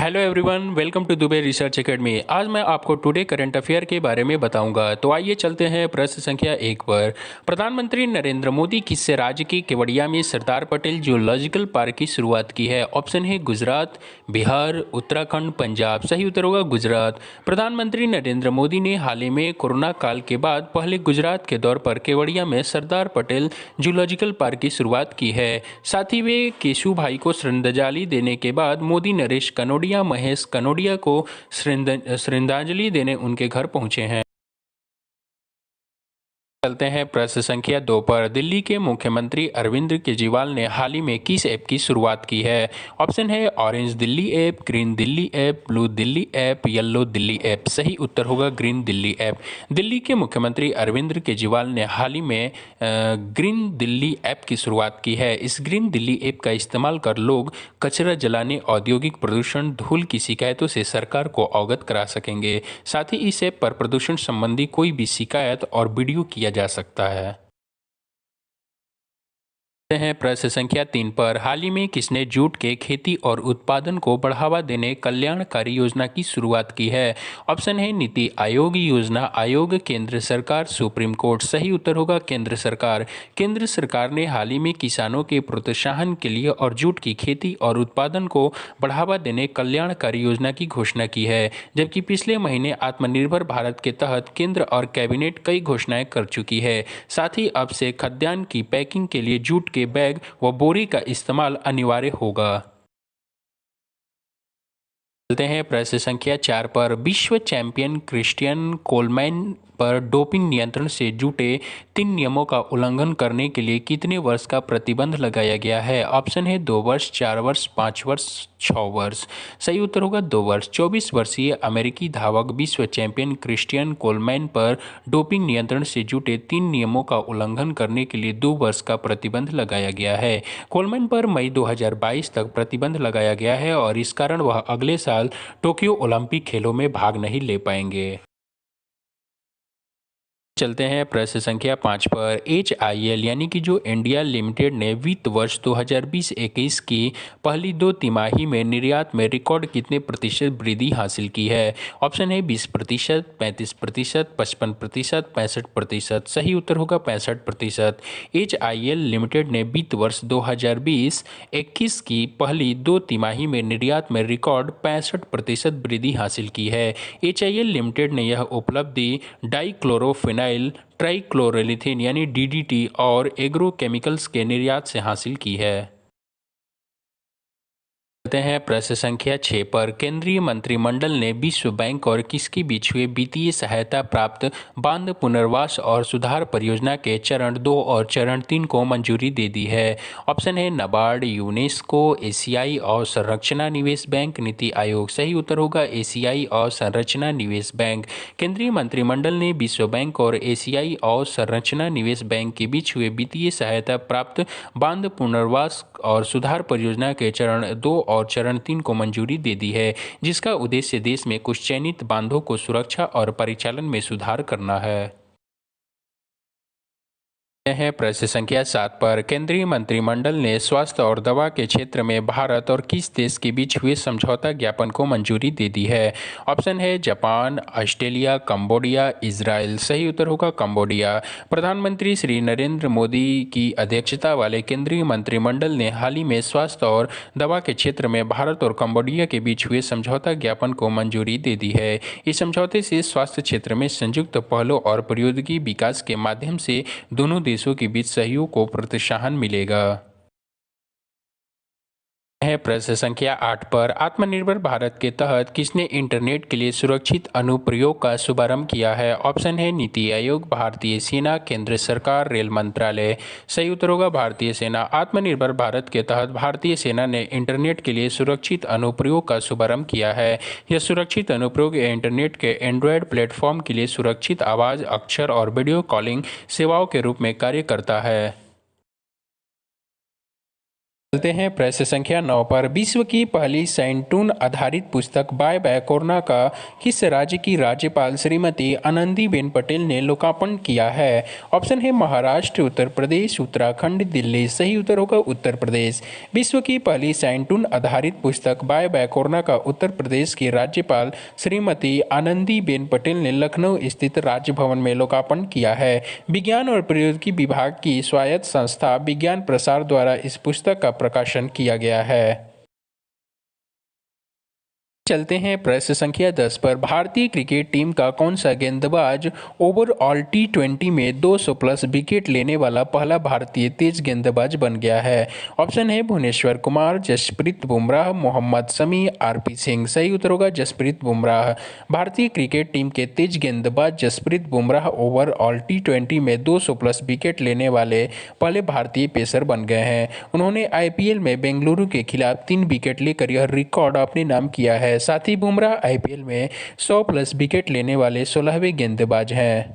Hello everyone, welcome to Dubai research academy. आज मैं आपको टुडे करंट अफेयर के बारे में बताऊंगा। तो आइए चलते हैं प्रश्न संख्या 1 पर। प्रधानमंत्री नरेंद्र मोदी किससे राज्य के केवड़िया में सरदार पटेल जूलॉजिकल पार्क की शुरुआत की है? ऑप्शन है गुजरात, बिहार, उत्तराखंड, पंजाब। सही उत्तर होगा गुजरात। प्रधानमंत्री नरेंद्र मोदी ने हाल ही में कोरोना काल के बाद पहले गुजरात के दौर पर केवड़िया में सरदार पटेल जूलॉजिकल पार्क की शुरुआत की है। साथ ही वे केशुभाई को श्रद्धांजलि देने के बाद मोदी नरेश कनोडिया महेश कनोडिया को श्रद्धांजलि देने उनके घर पहुंचे हैं। चलते हैं प्रश्न संख्या 2 पर। दिल्ली के मुख्यमंत्री अरविंद केजरीवाल ने हाल ही में किस ऐप की शुरुआत की है? ऑप्शन है orange Delhi app, green Delhi app, blue Delhi app, yellow Delhi app. सही उत्तर होगा ग्रीन दिल्ली ऐप। दिल्ली के मुख्यमंत्री अरविंद केजरीवाल ने हाल ही में ग्रीन दिल्ली ऐप की शुरुआत की है। इस ग्रीन दिल्ली ऐप का इस्तेमाल कर लोग कचरा जलाने, औद्योगिक प्रदूषण, धूल की शिकायतों से सरकार को अवगत करा सकेंगे। साथ ही इस ऐप पर प्रदूषण संबंधी कोई भी शिकायत और वीडियो किया जा सकता है। हैं प्रश्न संख्या 3 पर। हाल ही में किसने जूट के खेती और उत्पादन को बढ़ावा देने कल्याणकारी योजना की शुरुआत की है? ऑप्शन है नीति आयोग योजना आयोग, केंद्र सरकार, सुप्रीम कोर्ट। सही उत्तर होगा केंद्र सरकार। केंद्र सरकार ने हाल ही में किसानों के प्रोत्साहन के लिए और जूट की खेती और उत्पादन को बढ़ावा देने कल्याणकारी योजना की घोषणा की है। जबकि पिछले महीने आत्मनिर्भर भारत के तहत केंद्र और कैबिनेट कई घोषणाएं कर चुकी है। साथ ही अब से खाद्यान्न की पैकिंग के लिए जूट के बैग व बोरी का इस्तेमाल अनिवार्य होगा। चलते हैं प्रश्न संख्या 4 पर। विश्व चैंपियन क्रिस्टियन कोलमैन पर डोपिंग नियंत्रण से जुटे 3 नियमों का उल्लंघन करने के लिए कितने वर्ष का प्रतिबंध लगाया गया है? ऑप्शन है 2 वर्ष, 4 वर्ष, 5 वर्ष, 6 वर्ष। सही उत्तर होगा 2 वर्ष। 24 वर्षीय अमेरिकी धावक विश्व चैंपियन क्रिस्टियन कोलमैन पर डोपिंग नियंत्रण से जुटे 3 नियमों का उल्लंघन करने के लिए 2 वर्ष का प्रतिबंध लगाया गया है। कोलमैन पर मई 2022 तक प्रतिबंध लगाया गया है और इस कारण वह अगले साल टोक्यो ओलंपिक खेलों में भाग नहीं ले पाएंगे। चलते हैं प्रश्न संख्या 5 पर। HIL यानी कि जो इंडिया लिमिटेड ने वित्त वर्ष 2020-21 की पहली 2 तिमाही में निर्यात में रिकॉर्ड कितने प्रतिशत वृद्धि हासिल की है? ऑप्शन है 20%, 35%, 55%, 65%। सही उत्तर होगा 65%। HIL लिमिटेड ने वित्त वर्ष 2020-21 की पहली 2 तिमाही में निर्यात में रिकॉर्ड 65% वृद्धि हासिल की है। HIL लिमिटेड ने यह उपलब्धि डाइक्लोरोफिनाइल ट्राइक्लोरोलिथेन यानी DDT और एग्रोकेमिकल्स के निर्यात से हासिल की है। चलते हैं प्रश्न संख्या 6 पर। केंद्रीय मंत्रिमंडल ने विश्व बैंक और किसके बीच हुए वित्तीय सहायता प्राप्त बांध पुनर्वास और सुधार परियोजना के चरण 2 और चरण 3 को मंजूरी दे दी है? ऑप्शन है नाबार्ड, यूनेस्को, एशियाई और संरचना निवेश बैंक, नीति आयोग। सही उत्तर होगा एशियाई और संरचना निवेश बैंक। केंद्रीय मंत्रिमंडल ने विश्व बैंक और एशियाई और संरचना निवेश बैंक के बीच हुए वित्तीय सहायता प्राप्त बांध पुनर्वास और सुधार परियोजना के चरण 2 और चरण 3 को मंजूरी दे दी है, जिसका उद्देश्य देश में कुछ चयनित बांधों को सुरक्षा और परिचालन में सुधार करना है। है प्रश्न संख्या 7 पर। केंद्रीय मंत्रिमंडल ने स्वास्थ्य और दवा के क्षेत्र में भारत और किस देश के बीच हुए समझौता ज्ञापन को मंजूरी दे दी है? ऑप्शन है जापान, ऑस्ट्रेलिया, कंबोडिया, इजराइल। सही उत्तर होगा कंबोडिया। प्रधानमंत्री श्री नरेंद्र मोदी की अध्यक्षता वाले केंद्रीय मंत्रिमंडल ने हाल ही में स्वास्थ्य और दवा के क्षेत्र में भारत और कंबोडिया के बीच हुए समझौता ज्ञापन को मंजूरी दे दी है। इस समझौते से स्वास्थ्य क्षेत्र में संयुक्त पहलों और प्रौद्योगिकी विकास के माध्यम से दोनों देशों के बीच सहयोग को प्रोत्साहन मिलेगा। है प्रश्न संख्या 8 पर। आत्मनिर्भर भारत के तहत किसने इंटरनेट के लिए सुरक्षित अनुप्रयोग का शुभारंभ किया है? ऑप्शन है नीति आयोग, भारतीय सेना, केंद्र सरकार, रेल मंत्रालय। सही उत्तर होगा भारतीय सेना। आत्मनिर्भर भारत के तहत भारतीय सेना ने इंटरनेट के लिए सुरक्षित अनुप्रयोग का शुभारंभ किया है। यह सुरक्षित अनुप्रयोग इंटरनेट के एंड्रॉयड प्लेटफॉर्म के लिए सुरक्षित आवाज, अक्षर और वीडियो कॉलिंग सेवाओं के रूप में कार्य करता है। चलते हैं प्रश्न संख्या 9 पर। विश्व की पहली सैंटून आधारित पुस्तक बाय बाय कोरोना का किस राज्य की राज्यपाल श्रीमती आनंदीबेन पटेल ने लोकार्पण किया है? ऑप्शन है महाराष्ट्र, उत्तर प्रदेश, उत्तराखंड, दिल्ली। सही उत्तर होगा उत्तर प्रदेश। विश्व की पहली सैंटून आधारित पुस्तक बाय बाय कोरोना का उत्तर प्रदेश की राज्यपाल श्रीमती आनंदीबेन पटेल ने लखनऊ स्थित राजभवन में लोकार्पण किया है। विज्ञान और प्रौद्योगिकी विभाग की स्वायत्त संस्था विज्ञान प्रसार द्वारा इस पुस्तक का प्रकाशन किया गया है। चलते हैं प्रश्न संख्या 10 पर। भारतीय क्रिकेट टीम का कौन सा गेंदबाज ओवरऑल टी20 में 200 प्लस विकेट लेने वाला पहला भारतीय तेज गेंदबाज बन गया है? ऑप्शन है भुवनेश्वर कुमार, जसप्रीत बुमराह, मोहम्मद शमी, आरपी सिंह। सही उत्तर होगा जसप्रीत बुमराह। भारतीय क्रिकेट टीम के तेज गेंदबाज जसप्रीत बुमराह ओवरऑल टी20 में 200 प्लस विकेट लेने वाले पहले भारतीय पेसर बन गए हैं। उन्होंने आईपीएल में बेंगलुरु के खिलाफ 3 विकेट लेकर यह रिकॉर्ड अपने नाम किया है। साथ ही बुमराह आईपीएल में 100 प्लस विकेट लेने वाले 16वें गेंदबाज हैं।